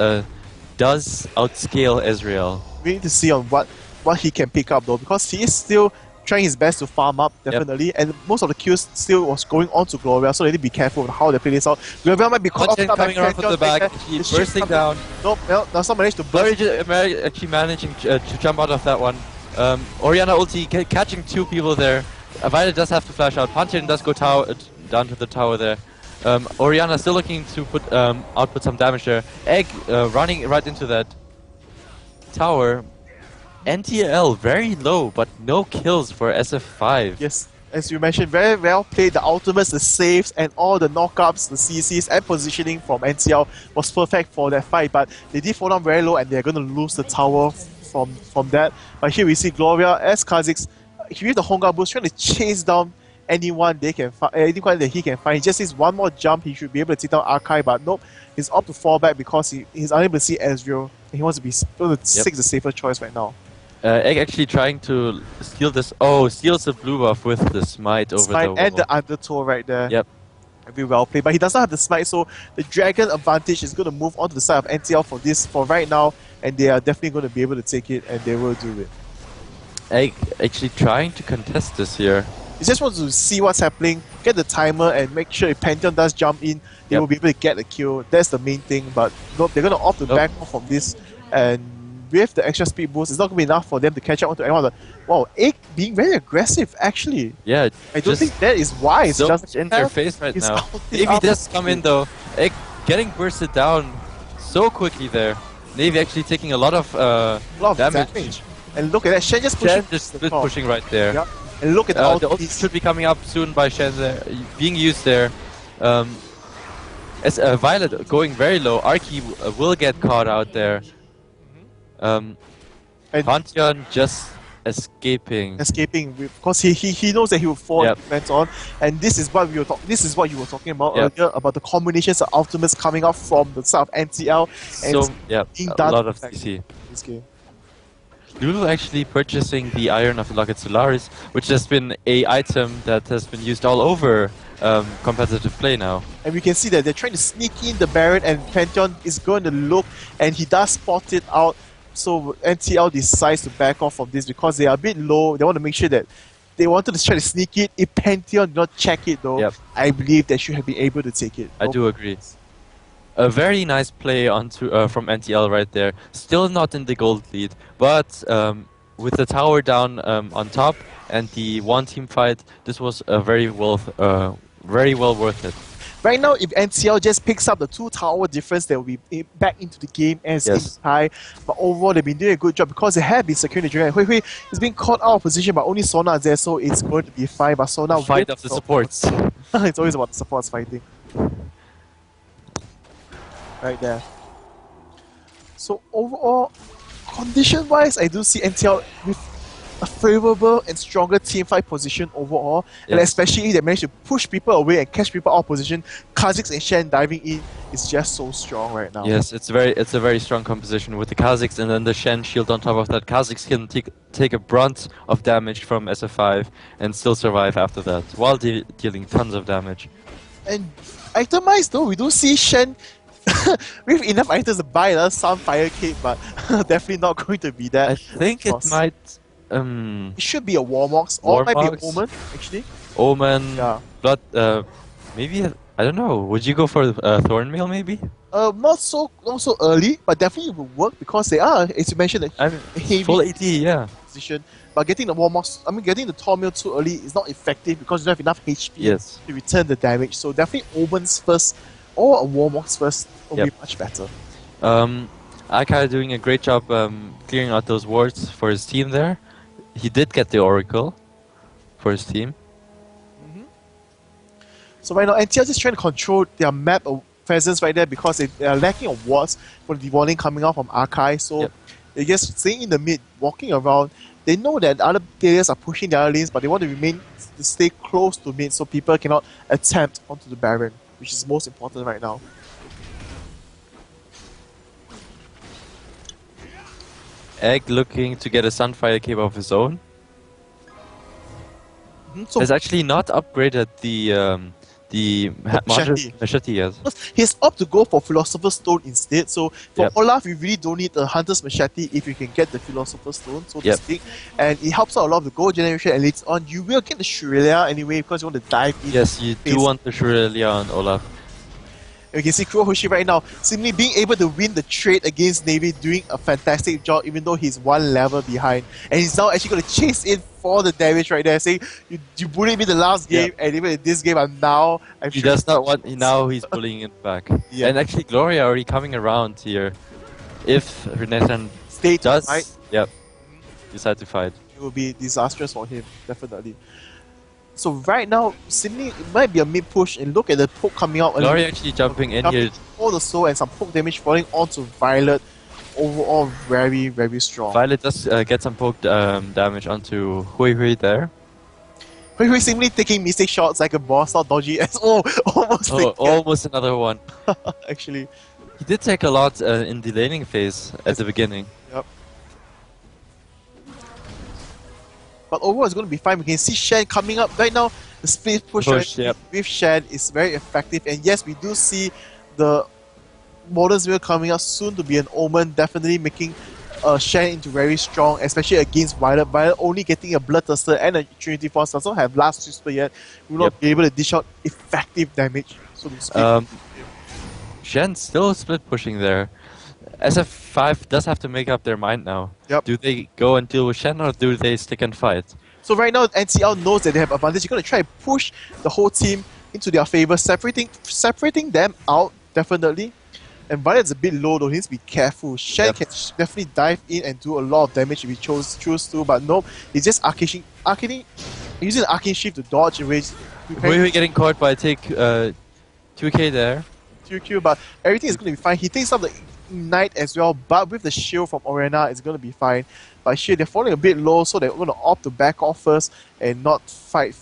does outscale Ezreal. We need to see on what he can pick up though, because he is still trying his best to farm up, definitely, and most of the kills still was going on to Gloria, so they need to be careful with how they play this out. Gloria might be caught off coming around from the back, he's bursting down. Nope, well, does not manage to burst. Actually managing to jump out of that one. Oriana ulti catching two people there. Violet does have to flash out. Pantheon does go down to the tower there. Oriana still looking to output some damage there. Egg running right into that tower. NtL very low, but no kills for SF5. Yes, as you mentioned, very well played. The ultimates, the saves, and all the knockups, the CCs, and positioning from NtL was perfect for that fight. But they did fall down very low, and they're going to lose the tower from that. But here we see Gloria as Kha'Zix, with the Honga boost, trying to chase down anyone they can anyone that he can find. He just needs one more jump, he should be able to take down Archive, but nope, he's opt to fall back because he's unable to see Ezreal, and he wants to be seek the safer choice right now. Egg actually trying to steal this. Oh, steals the blue buff with the smite over the wall. And the undertow right there. Yep. Very well played, but he does not have the smite, so the dragon advantage is going to move on to the side of NtL for right now, and they are definitely going to be able to take it, and they will do it. Egg actually trying to contest this here. He just wants to see what's happening, get the timer, and make sure if Pantheon does jump in, they will be able to get the kill. That's the main thing, but nope, they're going to opt to back off from this, and with the extra speed boost, it's not going to be enough for them to catch up onto anyone. Wow, Egg being very aggressive, actually. Yeah, I don't think that is wise. So much in their face right now. Navy does come in though. Egg getting bursted down so quickly there. Navy actually taking a lot of damage. And look at that, Shen just pushing right there. Yep. And look at the ult should be coming up soon by Shen there, being used there. As Violet going very low, Arky will get caught out there. Pantheon just escaping because he knows that he will fall defense on, and this is what you were talking about earlier about the combinations of ultimates coming out from the side of NtL. So a lot of CC. This game. Lulu actually purchasing the Iron of the Locket Solaris, which has been a item that has been used all over competitive play now. And we can see that they're trying to sneak in the Baron, and Pantheon is going to look, and he does spot it out. So NtL decides to back off from this because they are a bit low. They want to make sure that they wanted to try to sneak it. If Pantheon did not check it though, I believe they should have been able to take it. I do agree. A very nice play onto from NtL right there. Still not in the gold lead, but with the tower down on top and the one team fight, this was a very well worth it. Right now, if NtL just picks up the 2 tower difference, they will be back into the game as high. But overall, they've been doing a good job because they have been securing the dragon. Hui Hui is being caught out of position, but only Sona is there, so it's going to be fine. But Sona fight of the supports. It's always about the supports fighting. Right there. So overall, condition-wise, I do see NtL with a favorable and stronger team fight position overall, and especially they managed to push people away and catch people out of position. Kha'Zix and Shen diving in is just so strong right now. Yes, it's a very strong composition with the Kha'Zix and then the Shen shield on top of that. Kha'Zix can take a brunt of damage from SF5 and still survive after that, while dealing tons of damage. And itemized though, we do see Shen with enough items to buy another Sunfire Cape, but definitely not going to be that. I think it might... it should be a Warmox, or it might be an Omen, actually. Omen, Blood, maybe, I don't know, would you go for Thornmail maybe? Not so early, but definitely will work because they are, as you mentioned, a heavy full AD, position. But getting the Warmox, getting the Thornmail too early is not effective because you don't have enough HP to return the damage. So definitely Omens first, or a Warmox first will be much better. Akai doing a great job clearing out those wards for his team there. He did get the Oracle for his team. So right now, NtL is trying to control their map presence right there because they are lacking of wards for the warning coming out from Akai. So they're just staying in the mid, walking around. They know that other players are pushing their other lanes, but they want to stay close to mid so people cannot attempt onto the Baron, which is most important right now. Egg looking to get a Sunfire Cape of his own. So has actually not upgraded the machete yet. He's up to go for Philosopher's Stone instead. So for Olaf, you really don't need the Hunter's Machete if you can get the Philosopher's Stone, so to speak. And it helps out a lot of the gold generation, and later on you will get the Shrelia anyway because you want to dive in. Yes, you do want the Shrelia on Olaf. And we can see Kurohoshi right now simply being able to win the trade against Navy, doing a fantastic job even though he's 1 level behind. And he's now actually going to chase in for the damage right there, saying, you bullied me the last game, and even in this game, I'm he does not want, now he's bullying it back. And actually Gloria already coming around here. If Renatan does decide to fight. It will be disastrous for him, definitely. So right now, Sydney, it might be a mid push, and look at the poke coming out. Glory actually jumping in here. All the soul and some poke damage falling onto Violet. Overall, very, very strong. Violet does get some poke damage onto Hui Hui there. We're simply taking mistake shots like a boss, not dodgy as almost another one. Actually. He did take a lot in the laning phase at the beginning. Yep. But overall it's going to be fine. We can see Shen coming up right now. The split push with Shen is very effective. And yes, we do see the Modern Zero coming up soon to be an omen, definitely making Shen into very strong, especially against Violet. Violet only getting a Bloodthirster and a Trinity Force, doesn't have Last Whisper yet. Will not be able to dish out effective damage, so to speak. Shen's still split pushing there. SF5 does have to make up their mind now. Yep. Do they go and deal with Shen or do they stick and fight? So right now, NtL knows that they have advantage. They're going to try and push the whole team into their favor, separating them out, definitely. And Violet's a bit low though, he needs to be careful. Shen can definitely dive in and do a lot of damage if he choose to, but nope, he's just using the Arcane Shift to dodge and raise. We're getting caught by take 2k there. 2Q, but everything is going to be fine. He takes out the Ignite as well, but with the shield from Oriana, it's going to be fine. But here they're falling a bit low, so they're going to opt to back off first and not fight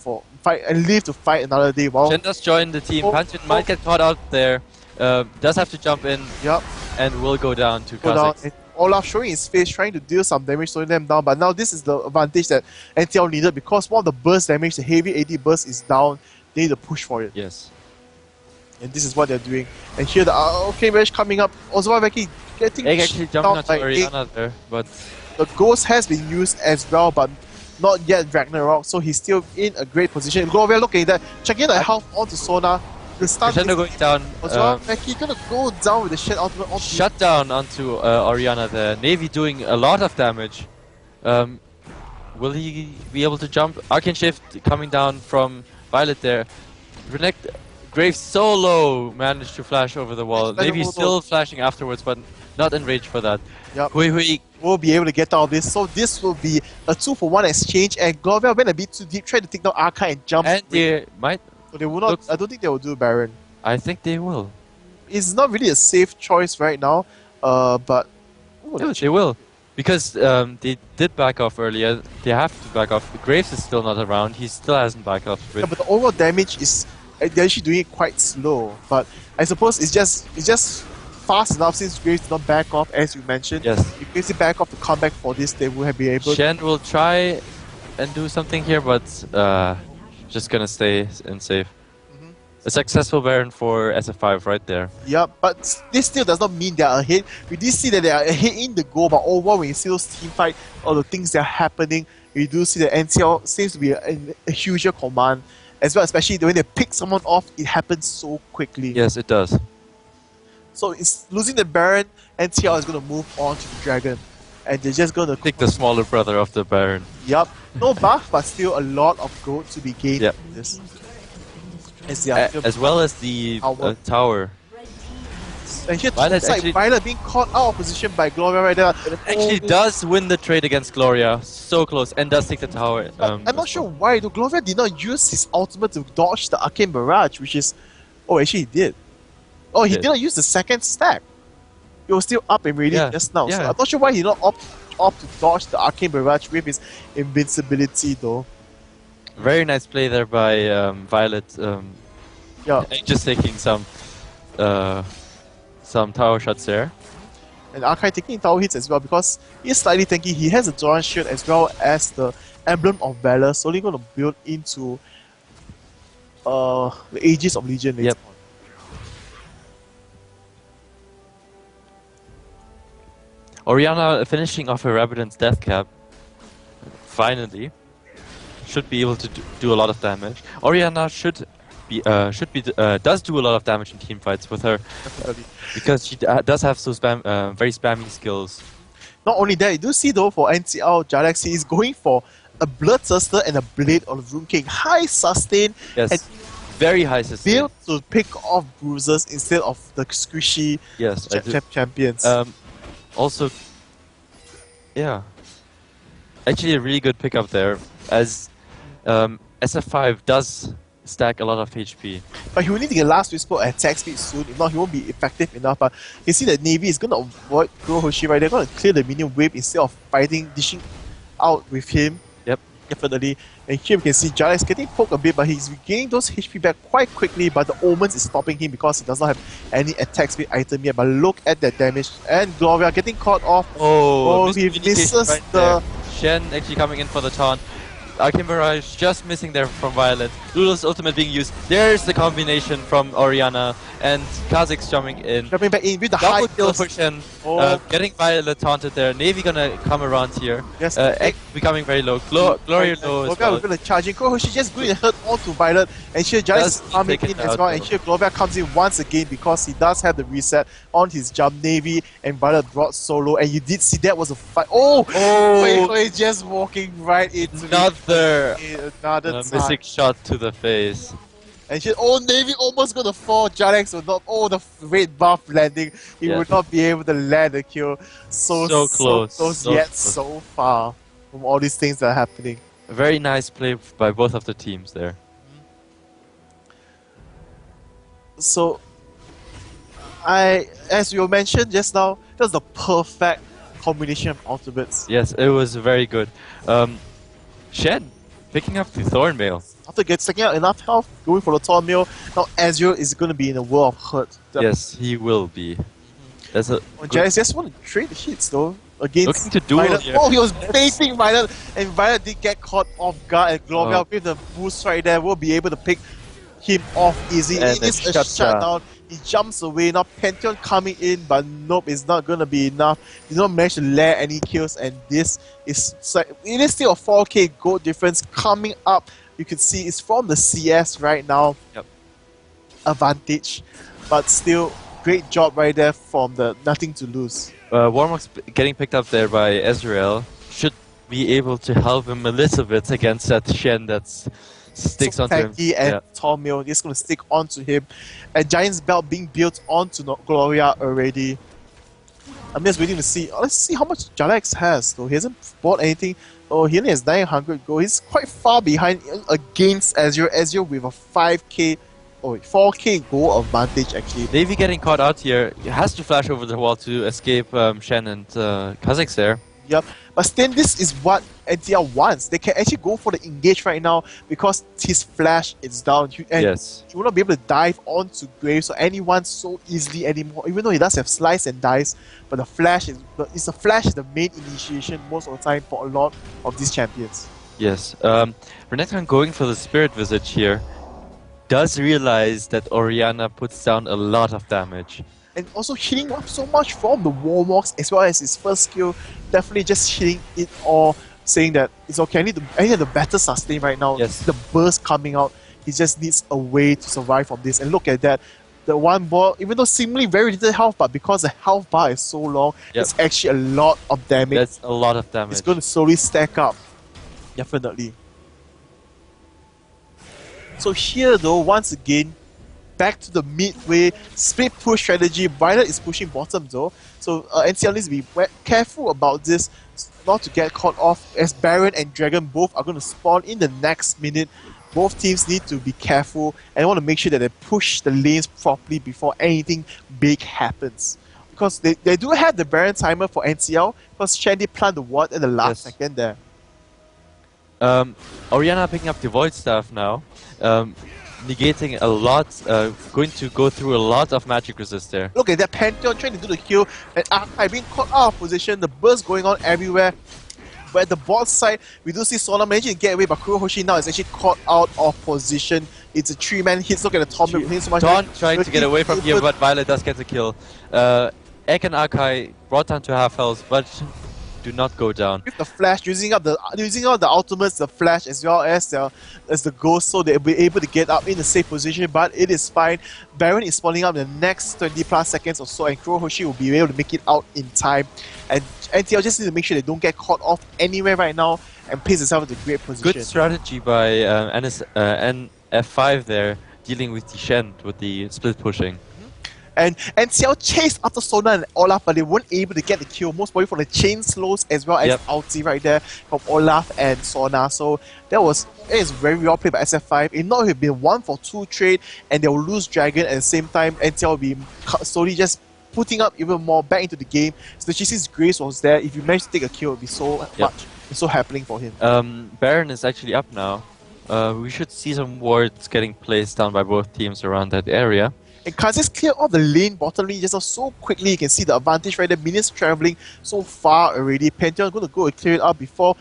and leave to fight another day. Wow. Shen does join the team. Pantheon might get caught out there. Does have to jump in. Yep. And will go down to Kha'Zix. Olaf showing his face, trying to deal some damage, slowing them down. But now this is the advantage that NtL needed, because one of the burst damage, the heavy AD burst, is down. They need to push for it. Yes. And this is what they're doing. And here the Arcane Barrage coming up. Ozoraki getting actually jumping onto Oriana there, but the Ghost has been used as well, but not yet Ragnarok, so he's still in a great position. Gloria looking at that, checking the health onto Sona. The stun going down. Ozoraki gonna go down with the Shen ultimate onto shut down onto Oriana there. Navy doing a lot of damage. Will he be able to jump? Arcane Shift coming down from Violet there. Renekton Graves so low managed to flash over the wall. Maybe still flashing afterwards, but not enraged for that. Yep. Hui will be able to get out of this. So this will be a 2-for-1 exchange, and Gloria went a bit too deep, tried to take down Arca and jump. And they might. So they will not. I don't think they will do Baron. I think they will. It's not really a safe choice right now, but they will. Because they did back off earlier. They have to back off. Graves is still not around. He still hasn't backed off. Yeah, but the overall damage is. They're actually doing it quite slow, but I suppose it's just fast enough since Graves did not back off, as you mentioned. Yes. If Graves back off to come back for this, they would have been able. Shen will try and do something here, but just gonna stay in safe. A successful Baron for SF5 right there. Yeah, but this still does not mean they are ahead. We did see that they are ahead in the goal, but overall when you see those team fight, all the things that are happening, we do see that NtL seems to be a huger command. As well, especially when they pick someone off, it happens so quickly. Yes, it does. So it's losing the Baron, NtL is going to move on to the Dragon. And they're just going to pick the smaller brother of the Baron. Yup. No buff, but still a lot of gold to be gained from this. As well as the tower. And here it's like Violet being caught out of position by Gloria right there. Actually does win the trade against Gloria. So close. And does take the tower. I'm not sure why. Though Gloria did not use his ultimate to dodge the Arcane Barrage, which is... Oh, actually he did. Oh, he did not use the second stack. He was still up and ready just now. So I'm not sure why he did not opt to dodge the Arcane Barrage with his invincibility though. Very nice play there by Violet. Just taking some tower shots there. And Arkai taking tower hits as well because he's slightly tanky. He has a Zoran shield as well as the Emblem of Valor, slowly going to build into the Aegis of Legion later on. Oriana finishing off her Rabbitan's death cap. Finally. Should be able to do a lot of damage. Oriana does do a lot of damage in team fights with her. Definitely. Because she does have so very spammy skills. Not only that, you do see though for NtL, Jalex, he is going for a Bloodthirster and a Blade of Rune King. High sustain. Yes. And very high sustain. Built to pick off bruisers instead of the squishy champions. Also, actually a really good pickup there, as SF5 does stack a lot of HP. But he will need to get Last Whisper at attack speed soon, if not he won't be effective enough. But you see that Navy is going to avoid Kurohoshi right. They're going to clear the minion wave instead of dishing out with him. Yep. Definitely. And here we can see Jalex getting poked a bit, but he's regaining those HP back quite quickly, but the Omens is stopping him because he does not have any attack speed item yet. But look at that damage. And Gloria getting caught off. Oh, he misses right the... there. Shen actually coming in for the taunt. Arcane Barrage just missing there from Violet. Lulu's ultimate being used. There's the combination from Orianna and Kha'Zix jumping in. Jumping back in with the Double high kill for Shen. Getting Violet taunted there. Navy gonna come around here. Yes, Egg becoming very low. Gloria low as well. Gloria charging. She just going to hurt onto Violet, and here Jalex is coming in as well. And here Gloria comes in once again because he does have the reset on his jump. Navy and Violet brought solo, and you did see that was a fight. Wait, just walking right into another missing shot to the face. And she, Navy almost gonna fall. Jalex will not. The red buff landing. He would not be able to land the kill. So close, so far from all these things that are happening. A very nice play by both of the teams there. So, as you mentioned just now, that was the perfect combination of ultimates. Yes, it was very good. Shen picking up the Thornmail. After getting out enough health, going for the Thornmail, now Azure is going to be in a world of hurt. Yes, he will be. Jalex just want to trade the hits though. Against looking to duel Violet. Here. He was facing Violet, and Violet did get caught off guard, and Gloria with the boost right there will be able to pick him off easy. It is a shutdown. He jumps away. Now Pantheon coming in, but nope, it's not gonna be enough. He's not managed to lair any kills, and this is it is still a 4k gold difference coming up. You can see it's from the CS right now. Yep. Advantage, but still great job right there from the nothing to lose. Warmock's getting picked up there by Ezreal. Should be able to help him a little bit against that Shen that's sticks onto him. And Thornmail is going to stick onto him. And Giant's Belt being built onto Gloria already. I'm just waiting to see. Let's see how much Jalex has though. He hasn't bought anything. He only has 900 gold. He's quite far behind against Azure. Azure with a 4k gold advantage actually. Navy getting caught out here. He has to flash over the wall to escape Shen and Kha'Zix there. Yep, but still this is what NtL wants. They can actually go for the engage right now because his flash is down. And he will not be able to dive onto Graves or anyone so easily anymore, even though he does have slice and dice. But the flash is the main initiation most of the time for a lot of these champions. Yes, Renekton going for the Spirit Visage here does realize that Orianna puts down a lot of damage. And also hitting up so much from the Warmocks as well as his first skill, definitely just hitting it all, saying that it's okay, I need the better sustain right now. Yes. The burst coming out, he just needs a way to survive from this. And look at that, the one ball, even though seemingly very little health, but because the health bar is so long, it's actually a lot of damage. That's a lot of damage. It's going to slowly stack up, definitely. So here though, once again, back to the midway, split push strategy. Violet is pushing bottom though, so NtL needs to be careful about this, not to get caught off, as Baron and Dragon both are going to spawn in the next minute. Both teams need to be careful and want to make sure that they push the lanes properly before anything big happens. Because they do have the Baron timer for NtL, because Shen did plant the ward at the last second there. Orianna picking up the Void Staff now. Negating a lot, going to go through a lot of magic resist there. Look at that Pantheon trying to do the kill, and Archive being caught out of position, the burst going on everywhere. But at the bot side, we do see Sona managing to get away, but Kurohoshi now is actually caught out of position. It's a 3-man hit. Look at the Tom hitting so much. Dawn trying to get away from here, but Violet does get the kill. Ek and Akai brought down to half health, but do not go down. With the flash, using all the ultimates, the flash as well as the ghost, so they'll be able to get up in a safe position, but it is fine. Baron is spawning up in the next 20 plus seconds or so, and Kurohoshi will be able to make it out in time. And NtL just need to make sure they don't get caught off anywhere right now and place themselves in a great position. Good strategy by SF5 there, dealing with the Shen with the split pushing. And NtL chased after Sona and Olaf, but they weren't able to get the kill, most probably for the chain slows as well as ulti right there from Olaf and Sona. So it is very well played by SF5. If not, it would be 1-for-2 trade, and they will lose Dragon at the same time. NtL will be slowly just putting up even more back into the game, especially since Grace was there. If you manage to take a kill, it would be so much It's so happening for him. Baron is actually up now. We should see some wards getting placed down by both teams around that area. And Kha'Zix clear all the lane bottom lane just so quickly. You can see the advantage right there. Minions traveling so far already. Pantheon is going to go and clear it up before.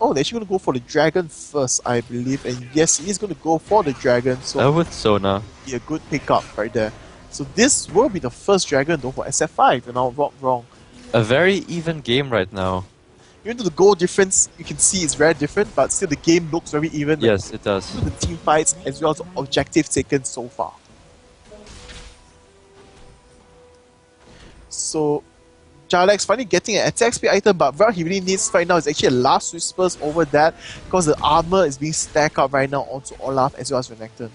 Oh, they're actually going to go for the dragon first, I believe. And yes, he's going to go for the dragon. So with Sona. Be a good pickup right there. So this will be the first dragon though for SF5, and I'm not wrong. A very even game right now. Even though the goal difference, you can see it's very different, but still the game looks very even. Yes, it does. The team fights as well as objectives taken so far. So, Jarlax finally getting an attack speed item, but what he really needs right now is actually a last whispers over that, because the armor is being stacked up right now onto Olaf as well as Renekton.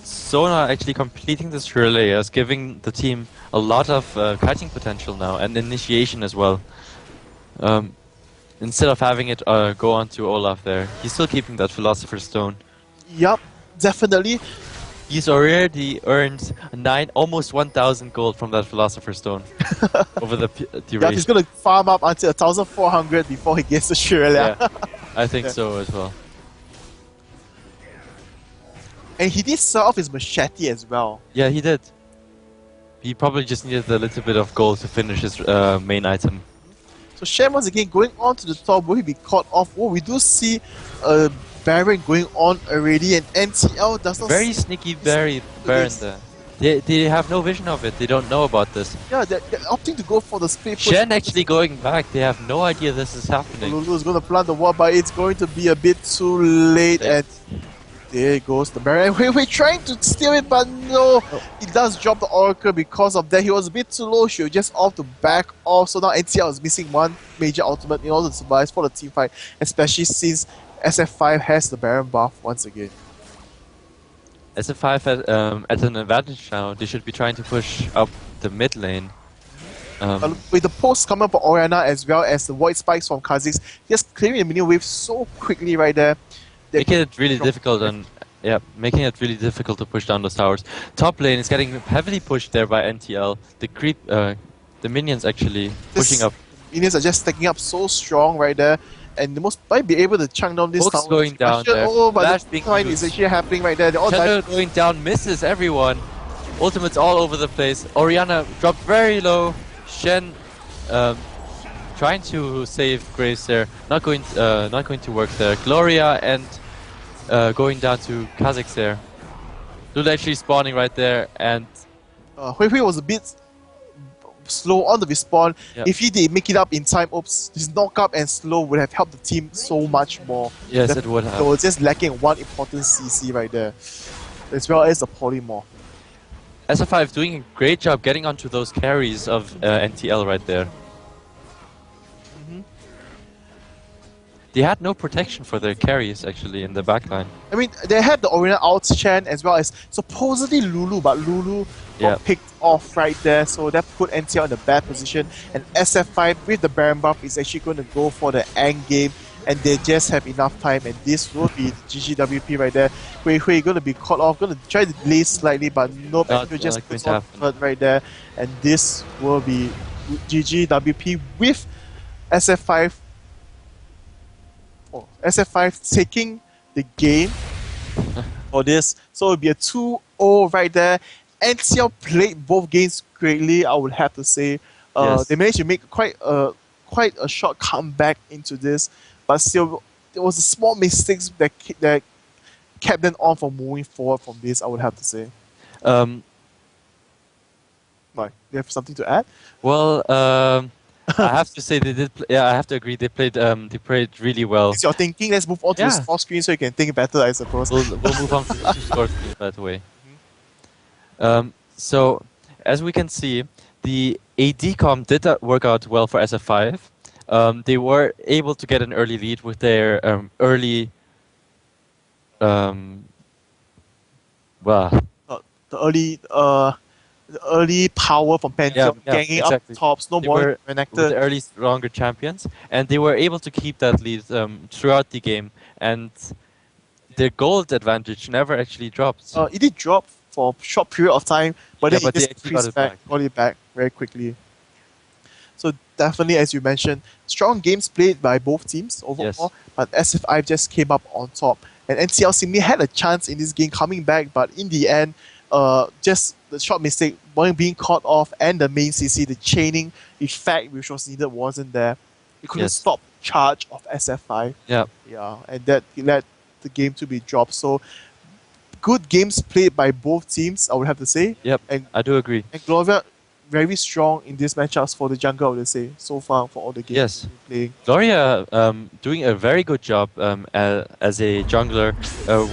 Sona actually completing this relay is giving the team a lot of kiting potential now, and initiation as well. Instead of having it go on to Olaf there, he's still keeping that Philosopher's Stone. Yup, definitely. He's already earned almost 1,000 gold from that Philosopher's Stone over the duration. Yeah, he's gonna farm up until 1,400 before he gets to Australia. Yeah, I think so as well. And he did sell off his machete as well. Yeah, he did. He probably just needed a little bit of gold to finish his main item. So Shen once again going on to the top, will he be caught off? Oh, we do see Baron going on already, and NtL does not... Very sneaky Baron there. They have no vision of it, they don't know about this. Yeah, they're opting to go for the split push. Shen actually going back, they have no idea this is happening. Lulu is going to plant the wall, but it's going to be a bit too late, and there goes the Baron. We're trying to steal it, but no, he does drop the Oracle because of that. He was a bit too low, she was just off to back off, so now NtL is missing one major ultimate in order to survive for the team fight, especially since SF5 has the Baron buff once again. SF5 at an advantage now. They should be trying to push up the mid lane. With the post coming for Orianna as well as the void spikes from Kha'Zix, just clearing the minion wave so quickly right there. Making it really difficult making it really difficult to push down those towers. Top lane is getting heavily pushed there by NtL. The minions actually pushing up. Minions are just stacking up so strong right there. And the most might be able to chunk down this tower. Going down there. Oh, but the fight is actually happening right there. They're all going down, misses everyone. Ultimates all over the place. Orianna dropped very low. Shen trying to save Graves there. Not going to work there. Gloria and going down to Kha'Zix there. Lulu actually spawning right there, and Hui Hui was a bit slow on the respawn. Yep. If he did make it up in time, his knock up and slow would have helped the team so much more. Yes, it would have. So it's just lacking one important CC right there, as well as the polymorph. SF5 doing a great job getting onto those carries of NtL right there. They had no protection for their carries actually in the backline. I mean, they had the Orianna out Chen as well as supposedly Lulu, but Lulu got picked off right there, so that put NtL in a bad position. And SF5 with the Baron buff is actually going to go for the end game, and they just have enough time, and this will be the GGWP right there. Hui Hui going to be caught off, going to try to delay slightly, but nope, just puts on right there, and this will be GGWP with SF5. SF5 taking the game for this, so it'll be a 2-0 right there. NtL played both games greatly, I would have to say. They managed to make quite a short comeback into this, but still, there was a small mistakes that kept them on from moving forward from this, I would have to say. Right, do you have something to add? Well, I have to say they did. I have to agree. They played really well. It's your thinking. Let's move on to the score screen so you can think better, I suppose. We'll move on to the score screen that way. So as we can see, the AD comp did work out well for SF5. They were able to get an early lead with their early. The early power from Pantheon, ganging up tops, no more connected. The early stronger champions, and they were able to keep that lead throughout the game, and their gold advantage never actually dropped. It did drop for a short period of time, but then it just got it back very quickly. So definitely, as you mentioned, strong games played by both teams overall, but SF5 just came up on top. And NtL seemingly had a chance in this game coming back, but in the end, just the short mistake, one being caught off, and the main CC, the chaining effect which was needed wasn't there. It couldn't stop charge of SF5. Yeah. Yeah, and that led the game to be dropped. So good games played by both teams, I would have to say. Yep. And I do agree. and Gloria very strong in these matchups for the jungle, I would say, so far for all the games we've been playing. Gloria doing a very good job as a jungler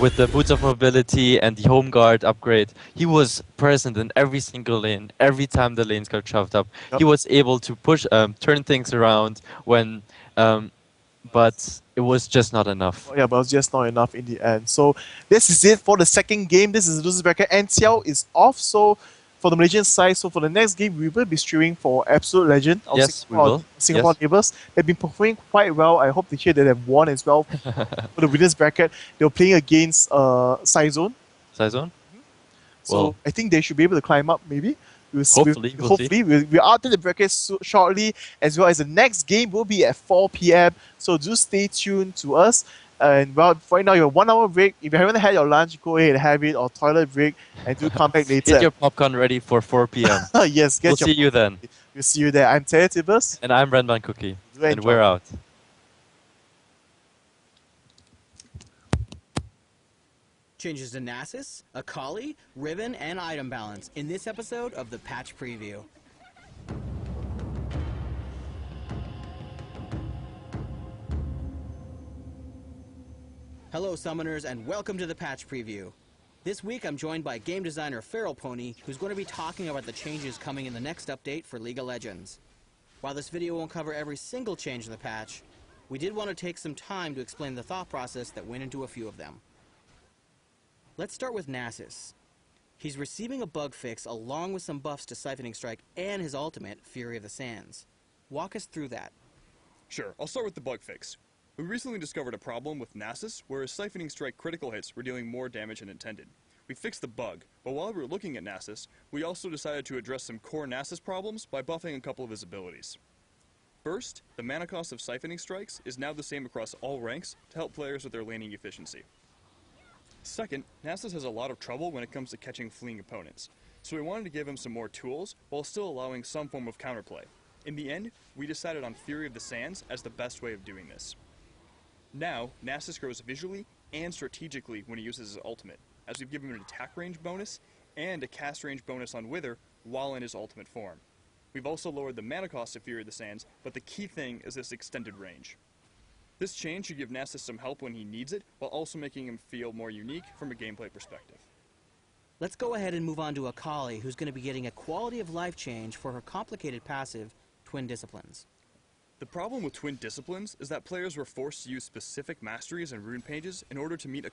with the Boots of Mobility and the Home Guard upgrade. He was present in every single lane. Every time the lanes got shoved up, he was able to push, turn things around when, but it was just not enough. Oh, yeah, but it was just not enough in the end. So this is it for the second game. This is the losers bracket. NtL is off, so for the Malaysian side, so for the next game, we will be streaming for Absolute Legend of Singapore neighbours. They've been performing quite well. I hope to hear that they've won as well for the winners bracket. They were playing against Cyzone. Cyzone? So I think they should be able to climb up, maybe. Hopefully. We're out in the bracket shortly, as well as the next game will be at 4 p.m. So do stay tuned to us. And well, right now you have 1 hour break. If you haven't had your lunch, go ahead and have it, or toilet break, and do come back later. Get your popcorn ready for 4 p.m. Yes, we'll see you then. We'll see you there. I'm Tere Tibus. And I'm Renban Cookie. And we're out. Changes to Nasus, Akali, Ribbon, and item balance in this episode of the Patch Preview. Hello summoners and welcome to the Patch Preview. This week I'm joined by game designer Feral Pony, who's going to be talking about the changes coming in the next update for League of Legends. While this video won't cover every single change in the patch, we did want to take some time to explain the thought process that went into a few of them. Let's start with Nasus. He's receiving a bug fix along with some buffs to Siphoning Strike and his ultimate, Fury of the Sands. Walk us through that. Sure, I'll start with the bug fix. We recently discovered a problem with Nasus where his Siphoning Strike critical hits were dealing more damage than intended. We fixed the bug, but while we were looking at Nasus, we also decided to address some core Nasus problems by buffing a couple of his abilities. First, the mana cost of Siphoning Strikes is now the same across all ranks to help players with their laning efficiency. Second, Nasus has a lot of trouble when it comes to catching fleeing opponents, so we wanted to give him some more tools while still allowing some form of counterplay. In the end, we decided on Fury of the Sands as the best way of doing this. Now, Nasus grows visually and strategically when he uses his ultimate, as we've given him an attack range bonus and a cast range bonus on Wither while in his ultimate form. We've also lowered the mana cost of Fury of the Sands, but the key thing is this extended range. This change should give Nasus some help when he needs it, while also making him feel more unique from a gameplay perspective. Let's go ahead and move on to Akali, who's going to be getting a quality of life change for her complicated passive, Twin Disciplines. The problem with Twin Disciplines is that players were forced to use specific masteries and rune pages in order to meet a